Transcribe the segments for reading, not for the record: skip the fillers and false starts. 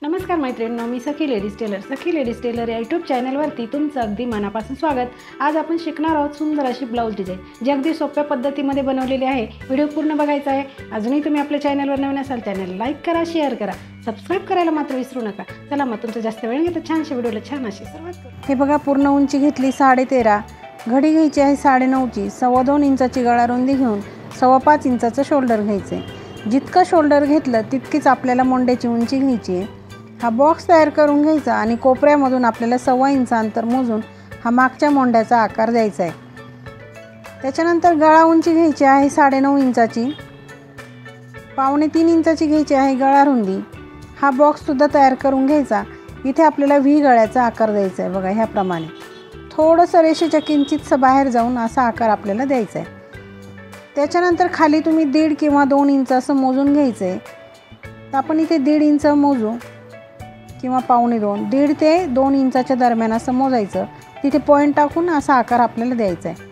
नमस्कार मैत्रिणींनो, मी सखी ladies tailor. सखी ladies tailor या यूट्यूब चॅनलवरती तुमचं अगदी मनापासून स्वागत. आज आपण शिकणार आहोत सुंदर अशी ब्लाऊज डिझाईन, जी अगदी सोप्या पद्धतीमध्ये बनवलेली आहे. व्हिडिओ पूर्ण बघायचा आहे. अजूनही तुम्ही आपल्या चॅनलवर नवीन असाल, चॅनल लाईक करा, शेअर करा, सबस्क्राईब करायला मात्र विसरू नका. चला मग तुमचं जास्त वेळ घेता छानशा व्हिडिओला छान अशी सुरुवात करू. हे बघा, पूर्ण उंची घेतली 13.5, घडी घ्यायची आहे 9.5ची, 2.25 इंचाची गळा रुंदी घेऊन 5.25 इंचाचं शोल्डर घ्यायचं आहे. जितकं शोल्डर घेतलं तितकीच आपल्याला मोंड्याची उंची घ्यायची आहे. हा बॉक्स तयार करून घ्यायचा आणि कोपऱ्यामधून आपल्याला 1.25 इंच अंतर मोजून हा मागच्या मोंड्याचा आकार द्यायचा आहे. त्याच्यानंतर गळा उंची घ्यायची आहे 9.5 इंचाची, 2.25 इंचाची घ्यायची आहे गळा रुंदी. हा बॉक्ससुद्धा तयार करून घ्यायचा. इथे आपल्याला व्ही गळ्याचा आकार द्यायचा आहे. बघा, ह्याप्रमाणे थोडंसं रेषेच्या किंचितसं बाहेर जाऊन असा आकार आपल्याला द्यायचा आहे. त्याच्यानंतर खाली तुम्ही 1.5 किंवा 2 इंच असं मोजून घ्यायचं आहे. तर आपण इथे 1.5 इंच मोजू किंवा 1.25, 1.5 ते 2 इंचाच्या दरम्यान असं मोजायचं. तिथे पॉईंट टाकून असा आकार आपल्याला द्यायचा आहे.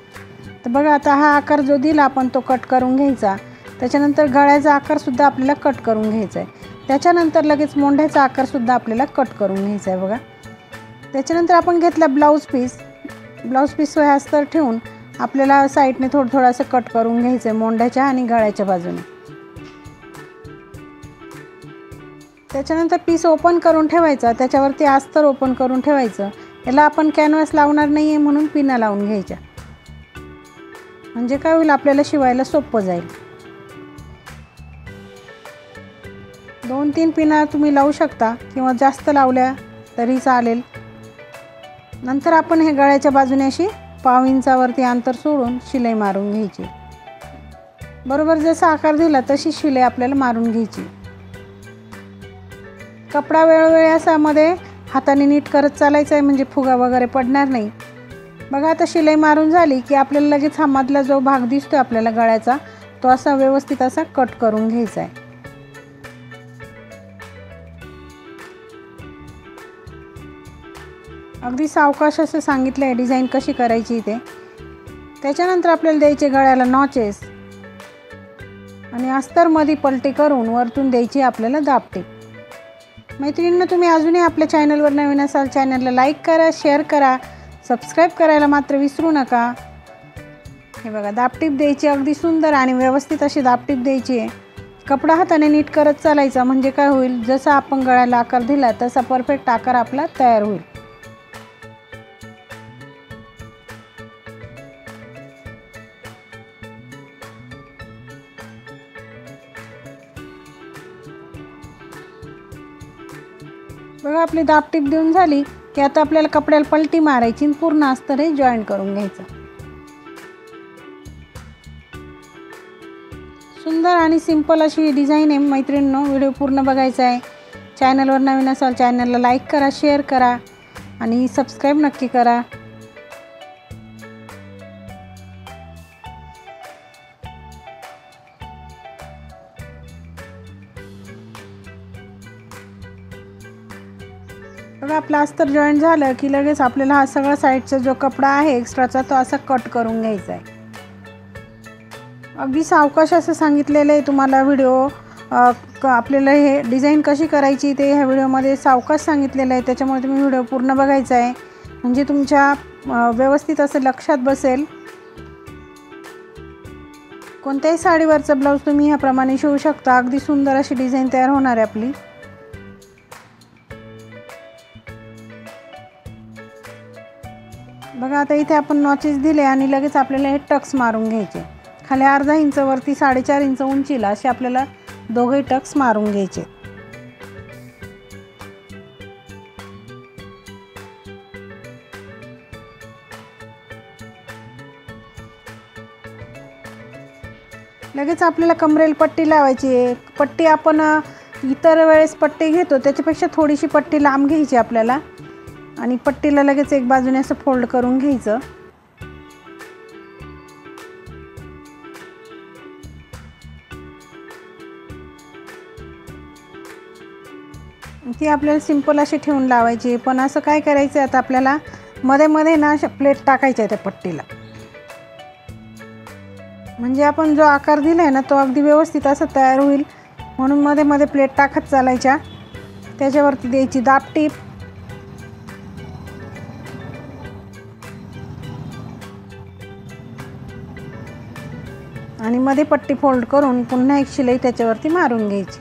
तर बघा, आता हा आकार जो दिला आपण तो कट करून घ्यायचा. त्याच्यानंतर गळ्याचा आकारसुद्धा आपल्याला कट करून घ्यायचा आहे. त्याच्यानंतर लगेच मोंढ्याचा आकारसुद्धा आपल्याला कट करून घ्यायचा आहे. बघा, त्याच्यानंतर आपण घेतला ब्लाऊज पीस हे अस्तर ठेवून आपल्याला साईडने थोडं असं कट करून घ्यायचं आहे मोंढ्याच्या आणि गळ्याच्या बाजूने. त्याच्यानंतर पीस ओपन करून ठेवायचा, त्याच्यावरती अस्तर ओपन करून ठेवायचं. याला आपण कॅनव्हास लावणार नाही आहे म्हणून पिना लावून घ्यायच्या, म्हणजे काय होईल, आपल्याला शिवायला सोपं जाईल. 2-3 पिना तुम्ही लावू शकता किंवा जास्त लावल्या तरी चालेल. नंतर आपण हे गळ्याच्या बाजूने अशी 1.25 इंचावरती अंतर सोडून शिलाई मारून घ्यायची. बरोबर जसा आकार दिला तशी शिलाई आपल्याला मारून घ्यायची. कपडा वेळोवेळी असा मध्ये हाताने नीट करत चालायचं आहे, म्हणजे फुगा वगैरे पडणार नाही. बघा, आता शिलाई मारून झाली की आपल्याला लगेच हा मधला जो भाग दिसतो आपल्याला गळ्याचा, तो असा व्यवस्थित असा कट करून घ्यायचा आहे. अगदी सावकाश असं सांगितलं आहे डिझाईन कशी करायची ते. त्याच्यानंतर आपल्याला द्यायचे गळ्याला नॉचेस आणि अस्तरमध्ये पलटी करून वरतून द्यायची आपल्याला दाबटीप. मैत्रिणींनो, तुम्ही अजूनही आपल्या चॅनलवर नवीन असाल, चॅनलला लाईक करा, शेअर करा, सबस्क्राईब करायला मात्र विसरू नका. हे बघा, दाबटीप द्यायची अगदी सुंदर आणि व्यवस्थित अशी दाबटीप द्यायची आहे. कपडा हाताने नीट करत चालायचा, म्हणजे काय होईल, जसा आपण गळ्याला आकार दिला तसा परफेक्ट आकार आपला तयार होईल. बघा, आपली दाबटीप देऊन झाली की आता आपल्याला कपड्याला पलटी मारायची, पूर्ण अस्तर हे जॉईन करून घ्यायचं. सुंदर आणि सिंपल अशी डिझाईन आहे मैत्रिणींनो. व्हिडिओ पूर्ण बघायचा आहे. चॅनलवर नवीन असाल, चॅनलला लाईक करा, शेअर करा आणि सबस्क्राईब नक्की करा. बघा, आपला अस्तर जॉईंट झालं की लगेच आपल्याला हा सगळा साईडचा जो कपडा आहे एक्स्ट्राचा तो असा कट करून घ्यायचा आहे. अगदी सावकाश असं सांगितलेलं आहे तुम्हाला व्हिडिओ. आपल्याला हे डिझाईन कशी करायची ते ह्या व्हिडिओमध्ये सावकाश सांगितलेलं आहे. त्याच्यामुळे तुम्ही व्हिडिओ पूर्ण बघायचा आहे, म्हणजे तुमच्या व्यवस्थित असं लक्षात बसेल. कोणत्याही साडीवरचा ब्लाऊज तुम्ही ह्याप्रमाणे शिवू शकता. अगदी सुंदर अशी डिझाईन तयार होणार आहे आपली. बघा, आता इथे आपण नॉचेस दिले आणि लगेच आपल्याला हे टक्स मारून घ्यायचे. खाली 1/2 इंच वरती 4.5 इंच उंचीला असे आपल्याला दोघे टक्स मारून घ्यायचे. लगेच आपल्याला कमरेला पट्टी लावायची आहे. पट्टी आपण इतर वेळेस पट्टी घेतो त्याच्यापेक्षा थोडीशी पट्टी लांब घ्यायची आपल्याला आणि पट्टीला लगेच एक बाजूने असं फोल्ड करून घ्यायचं. ती आपल्याला सिंपल अशी ठेवून लावायची. पण असं काय करायचं, आता आपल्याला मध्ये मध्ये ना अशा प्लेट टाकायच्या त्या पट्टीला, म्हणजे आपण जो आकार दिला आहे ना तो अगदी व्यवस्थित असं तयार होईल. म्हणून मध्ये मध्ये प्लेट टाकत चालायच्या त्याच्यावरती द्यायची दाबटीप. आणि मध्ये पट्टी फोल्ड करून पुन्हा एक शिलाई त्याच्यावरती मारून घ्यायची.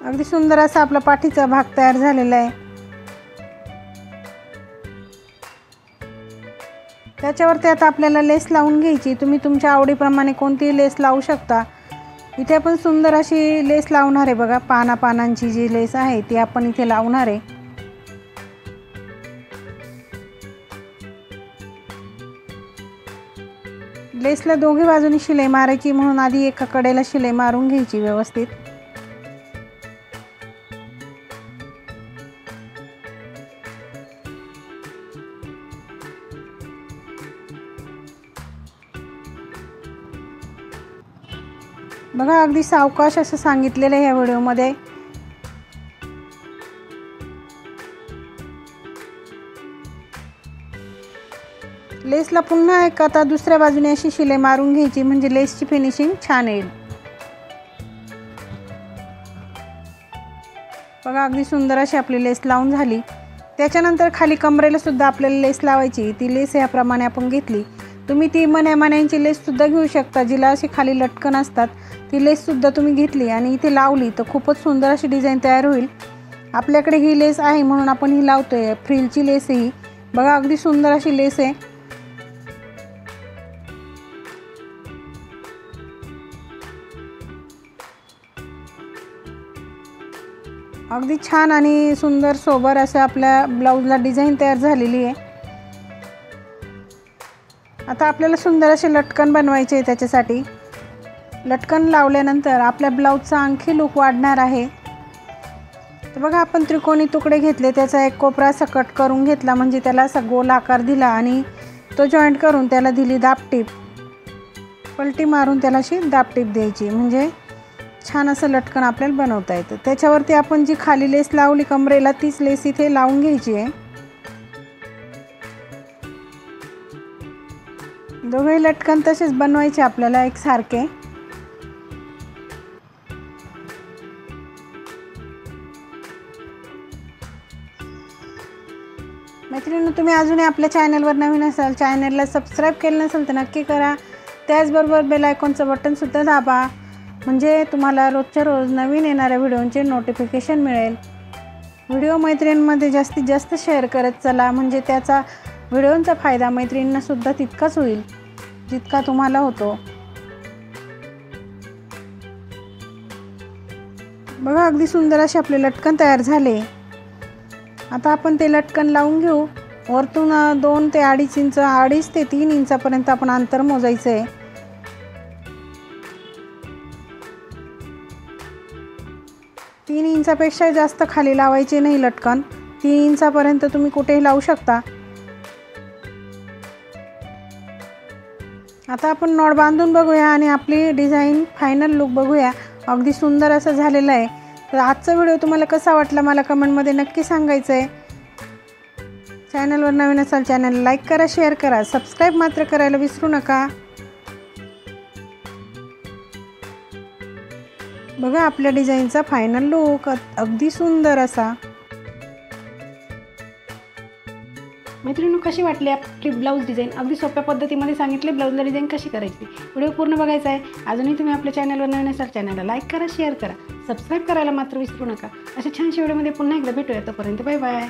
अगदी सुंदर असा आपला पाठीचा भाग तयार झालेला आहे. त्याच्यावरती आता आपल्याला लेस लावून घ्यायची. तुम्ही तुमच्या आवडीप्रमाणे कोणतीही लेस लावू शकता. इथे आपण सुंदर अशी लेस लावणार आहे बघा. पानांची जी लेस आहे ती आपण इथे लावणार आहे. लेसला दोघी बाजूनी शिलाई मारायची, म्हणून आधी एका कडेला शिलाई मारून घ्यायची व्यवस्थित. बघा अगदी सावकाश असं सांगितलेलं आहे ह्या व्हिडिओमध्ये. लेसला पुन्हा एक आता दुसऱ्या बाजूने अशी शिलाई मारून घ्यायची, म्हणजे लेसची फिनिशिंग छान येईल. बघा अगदी सुंदर अशी आपली लेस लावून झाली. त्याच्यानंतर खाली कमरेला सुद्धा आपल्याला लेस लावायची. ती लेस याप्रमाणे आपण घेतली. तुम्ही ती मण्यांची लेससुद्धा घेऊ शकता, जिला अशी खाली लटकन असतात. ती लेससुद्धा तुम्ही घेतली आणि इथे लावली तर खूपच सुंदर अशी डिझाईन तयार होईल. आपल्याकडे ही लेस आहे म्हणून आपण ही लावतोय. फ्रिलची लेस आहे ही. बघा अगदी सुंदर अशी लेस आहे. अगदी छान आणि सुंदर सोबर असं आपल्या ब्लाऊजला डिझाईन तयार झालेली आहे. आता आपल्याला सुंदर असे लटकन बनवायचे आहे. त्याच्यासाठी लटकन लावल्यानंतर आपल्या ब्लाऊजचा आणखी लूक वाढणार आहे. तर बघा आपण त्रिकोणी तुकडे घेतले, त्याचा एक कोपरा असा कट करून घेतला, म्हणजे त्याला असा गोल आकार दिला आणि तो जॉईंट करून त्याला दिली दाबटीप. पलटी मारून त्याला अशी दाबटीप द्यायची, म्हणजे छान असं लटकन आपल्याला बनवता येतं. त्याच्यावरती आपण जी खाली लेस लावली कमरेला, तीच लेस इथे लावून घ्यायची आहे. दोघे लटकन तसेच बनवायचे आपल्याला एकसारखे. मैत्रिणींनो, तुम्ही अजूनही आपल्या चॅनलवर नवीन असाल, चॅनलला सबस्क्राईब केलं नसेल तर नक्की करा. त्याचबरोबर बेल आयकॉनचं बटनसुद्धा दाबा, म्हणजे तुम्हाला रोजच्या रोज नवीन येणाऱ्या व्हिडिओंचे नोटिफिकेशन मिळेल. व्हिडिओ मैत्रिणींमध्ये जास्तीत जास्त शेअर करत चला, म्हणजे त्याचा व्हिडिओंचा फायदा मैत्रिणींनासुद्धा तितकाच होईल जितका तुम्हाला होतो. बघा अगदी सुंदर असे आपले लटकन तयार झाले. आता आपण ते लटकन लावून घेऊ. वरतून 2 ते 2.5 इंच, 2.5 ते 3 इंचापर्यंत आपण अंतर मोजायचं आहे. तीन इंचापेक्षा जास्त खाली लावायचे नाही लटकन. 3 इंचापर्यंत तुम्ही कुठेही लावू शकता. आता आपण नॉट बांधून बघूया आणि आपली डिझाईन फायनल लुक बघूया. अगदी सुंदर असं झालेलं आहे. तर आजचा व्हिडिओ तुम्हाला कसा वाटला मला कमेंटमध्ये नक्की सांगायचं आहे. चॅनलवर नवीन असाल चॅनल लाईक करा, शेअर करा, सबस्क्राईब मात्र करायला विसरू नका. बघा आपल्या डिझाईनचा फायनल लुक अगदी सुंदर असा. मैत्रिणींनो, कशी वाटली आपली ब्लाऊज डिझाईन? अगदी सोप्या पद्धतीमध्ये सांगितले ब्लाऊजला डिझाईन कशी करायची. व्हिडिओ पूर्ण बघायचा आहे. अजूनही तुम्ही आपल्या चॅनलवर नवीन असाल चॅनलला लाईक करा, शेअर करा, सबस्क्राईब करायला मात्र विसरू नका. अशा छानशा व्हिडिओमध्ये पुन्हा एकदा भेटूया. तोपर्यंत बाय बाय.